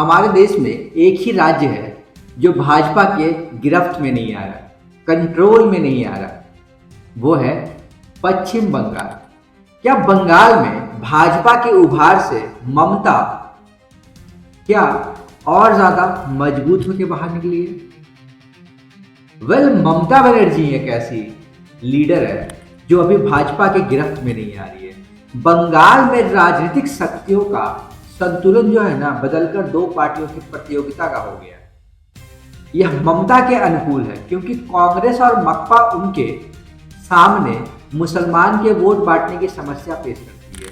हमारे देश में एक ही राज्य है जो भाजपा के गिरफ्त में नहीं आ रहा, कंट्रोल में नहीं आ रहा। वो है पश्चिम बंगाल। क्या बंगाल में भाजपा के उभार से ममता क्या और ज्यादा मजबूत होकर बाहर निकली है? ममता बनर्जी एक ऐसी लीडर है जो अभी भाजपा के गिरफ्त में नहीं आ रही है। बंगाल में राजनीतिक शक्तियों का संतुलन जो है ना बदलकर दो पार्टियों की प्रतियोगिता का हो गया। यह ममता के अनुकूल है क्योंकि कांग्रेस और मकपा उनके सामने मुसलमान के वोट बांटने की समस्या पेश करती है।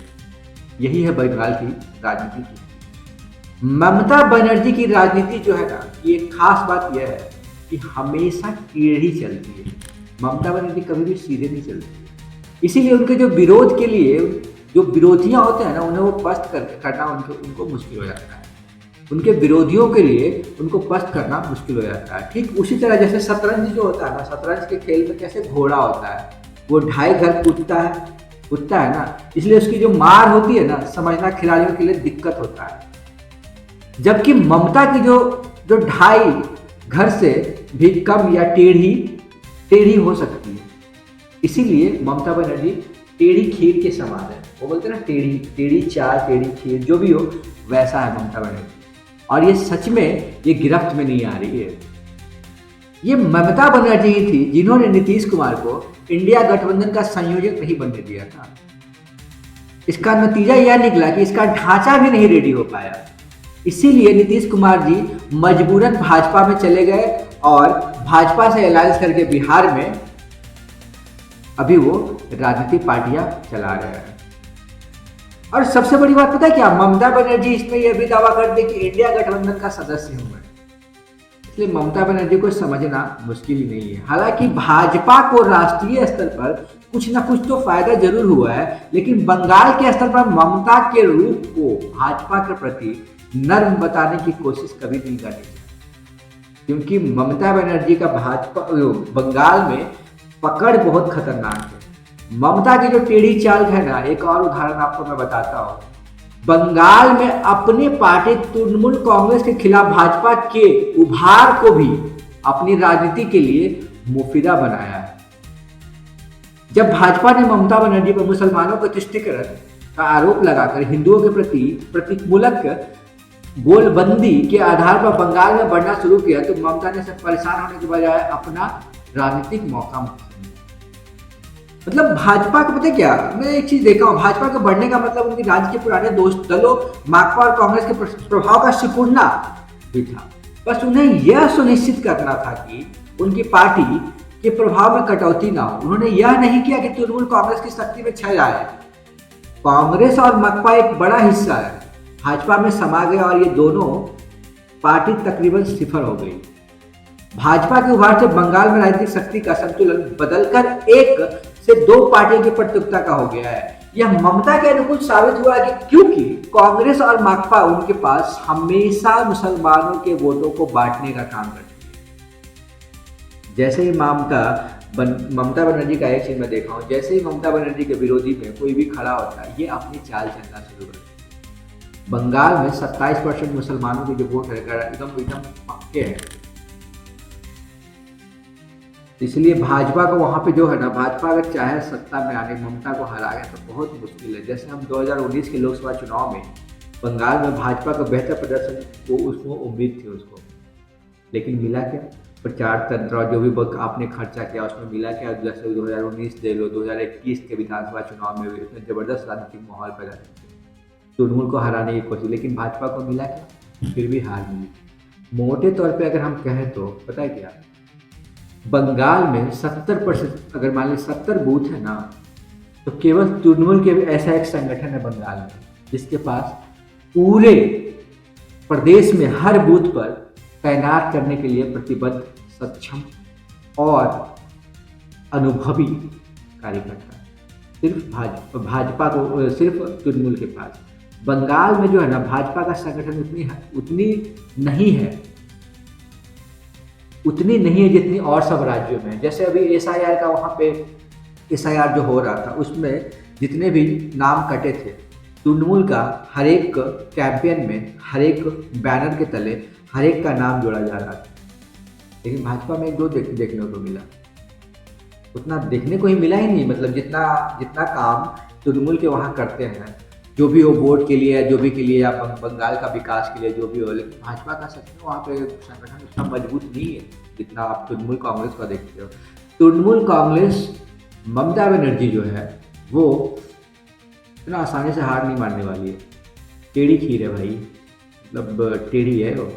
यही है बंगाल की राजनीति की। ममता बनर्जी की राजनीति जो है ना, ये खास बात यह है कि हमेशा टेढ़ी चलती है। ममता बनर्जी कभी भी सीधे नहीं चलती। इसीलिए उनके जो विरोध के लिए जो विरोधियां होते हैं ना, उन्हें वो पस्त करना उनको मुश्किल हो जाता है। उनके विरोधियों के लिए उनको पस्त करना मुश्किल हो जाता है। ठीक उसी तरह जैसे शतरंज जो होता है ना, शतरंज के खेल में कैसे घोड़ा होता है, वो ढाई घर कूदता है ना, इसलिए उसकी जो मार होती है ना, समझना खिलाड़ियों के लिए दिक्कत होता है। जबकि ममता की जो ढाई घर से भी कम या टेढ़ी हो सकती है। इसीलिए ममता बनर्जी टेढ़ी खीर के समान है। वो बोलते हैं ना, टेढ़ी चाय टेढ़ी खीर, जो भी हो वैसा है ममता बनर्जी। और ये सच में ये गिरफ्त में नहीं आ रही है। ये ममता बनर्जी ही थी जिन्होंने नीतीश कुमार को इंडिया गठबंधन का संयोजक नहीं बनने दिया था। इसका नतीजा यह निकला कि इसका ढांचा भी नहीं रेडी हो पाया। इसीलिए नीतीश कुमार जी मजबूरन भाजपा में चले गए और भाजपा से अलायंस करके बिहार में अभी वो राजनीतिक पार्टियां चला रहे हैं। और सबसे बड़ी बात पता है क्या, ममता बनर्जी इसमें यह भी दावा कर दे कि इंडिया गठबंधन का सदस्य हूं मैं। इसलिए ममता बनर्जी को समझना मुश्किल ही नहीं है। हालांकि भाजपा को राष्ट्रीय स्तर पर कुछ ना कुछ तो फायदा जरूर हुआ है, लेकिन बंगाल के स्तर पर ममता के रूप को भाजपा के प्रति नर्म बताने की कोशिश कभी नहीं करनी चाहिए, क्योंकि ममता बनर्जी का भाजपा बंगाल में पकड़ बहुत खतरनाक है। ममता की जो टेढ़ी चाल है ना, एक और उदाहरण आपको मैं बताता हूं। बंगाल में अपनी पार्टी तृणमूल कांग्रेस के खिलाफ भाजपा के उभार को भी अपनी राजनीति के लिए मुफीदा बनाया है। जब भाजपा ने ममता बनर्जी पर मुसलमानों के तुष्टीकरण का आरोप लगाकर हिंदुओं के प्रति प्रतिकूलक गोलबंदी के आधार पर बंगाल में बढ़ना शुरू किया, तो ममता ने सब परेशान होने के बजाय अपना राजनीतिक मौका, मतलब भाजपा को पता क्या, मैं एक चीज देखा हूं, भाजपा के बढ़ने का मतलब उनके राज्य के पुराने दोस्त दलों माकपा और कांग्रेस के प्रभाव का सिकुड़ना भी था। बस उन्हें यह सुनिश्चित करना था कि उनकी पार्टी के प्रभाव में कटौती ना हो। उन्होंने यह नहीं किया कि तृणमूल कांग्रेस की शक्ति में छा जाए। कांग्रेस और माकपा एक बड़ा हिस्सा है, भाजपा में समा गया और ये दोनों पार्टी तकरीबन सिफर हो गई। भाजपा के उभार से बंगाल में राजनीतिक शक्ति का संतुलन बदलकर एक से दो पार्टियों की प्रतियोगिता का हो गया है। यह ममता के अनुकूल साबित हुआ कि क्योंकि कांग्रेस और माकपा उनके पास हमेशा मुसलमानों के वोटों को बांटने का काम करती है। जैसे ही ममता बनर्जी का एक चीज मैं देखा हूं, जैसे ही ममता बनर्जी के विरोधी में कोई भी खड़ा होता है, ये अपनी चाल चलना शुरू करती है। बंगाल में 27% मुसलमानों के जो वोट है एकदम पक्के हैं। इसलिए भाजपा को वहां पे जो है ना, भाजपा अगर चाहे सत्ता में आने ममता को हराए तो बहुत मुश्किल है। जैसे हम 2019 के लोकसभा चुनाव में बंगाल में भाजपा का बेहतर प्रदर्शन को उसको उम्मीद थी उसको, लेकिन मिला क्या? प्रचार तंत्र और जो भी आपने खर्चा किया उसमें मिला क्या? जैसे 2019 दे लो, 2021 के विधानसभा चुनाव में भी जबरदस्त राजनीतिक माहौल पैदा करते तृणमूल को हराने की कोशिश, लेकिन भाजपा को मिला क्या? फिर भी हार मिली। मोटे तौर पर अगर हम कहें तो पता है क्या, बंगाल में 70%, अगर मान लीजिए 70 बूथ है ना, तो केवल तृणमूल के ऐसा एक संगठन है बंगाल में जिसके पास पूरे प्रदेश में हर बूथ पर तैनात करने के लिए प्रतिबद्ध, सक्षम और अनुभवी कार्यकर्ता सिर्फ भाजपा को, सिर्फ तृणमूल के पास। बंगाल में जो है ना, भाजपा का संगठन उतनी नहीं है जितनी और सब राज्यों में। जैसे अभी एसआईआर का वहाँ पे एसआईआर जो हो रहा था, उसमें जितने भी नाम कटे थे तृणमूल का हर एक कैंपेन में, हर एक बैनर के तले हर एक का नाम जोड़ा जा रहा था। लेकिन भाजपा में एक दो देखने को मिला, उतना देखने को ही मिला ही नहीं। मतलब जितना जितना काम तृणमूल के वहाँ करते हैं, जो भी हो वोट के लिए, जो भी के लिए, या बंगाल का विकास के लिए, जो भी हो, लेकिन भाजपा का सच में वहाँ पे संगठन उतना मजबूत नहीं है जितना आप तृणमूल कांग्रेस का देखते हो। तृणमूल कांग्रेस, ममता बनर्जी जो है वो इतना आसानी से हार नहीं मानने वाली है। टेढ़ी खीर है भाई, मतलब टेढ़ी है वो।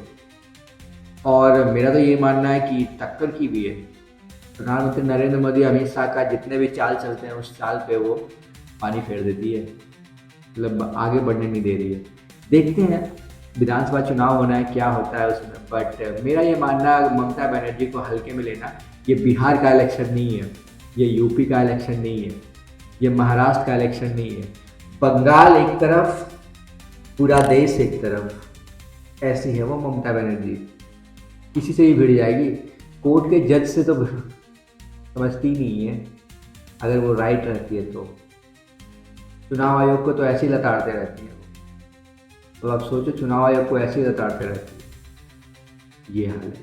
और मेरा तो ये मानना है कि टक्कर की भी है। प्रधानमंत्री नरेंद्र मोदी, अमित शाह का जितने भी चाल चलते हैं उस चाल पे वो पानी फेर देती है, मतलब आगे बढ़ने नहीं दे रही है। देखते हैं विधानसभा चुनाव होना है, क्या होता है उसमें। बट मेरा ये मानना है ममता बनर्जी को हल्के में लेना। ये बिहार का इलेक्शन नहीं है, ये यूपी का इलेक्शन नहीं है, ये महाराष्ट्र का इलेक्शन नहीं है। बंगाल एक तरफ, पूरा देश एक तरफ, ऐसी है वो ममता बनर्जी। किसी से भी भिड़ जाएगी, कोर्ट के जज से तो समझती नहीं है। अगर वो राइट रहती है तो चुनाव आयोग को तो ऐसे ही लताड़ते रहती है। तो आप सोचो, चुनाव आयोग को ऐसे ही लताड़ते रहती है। ये हाल है।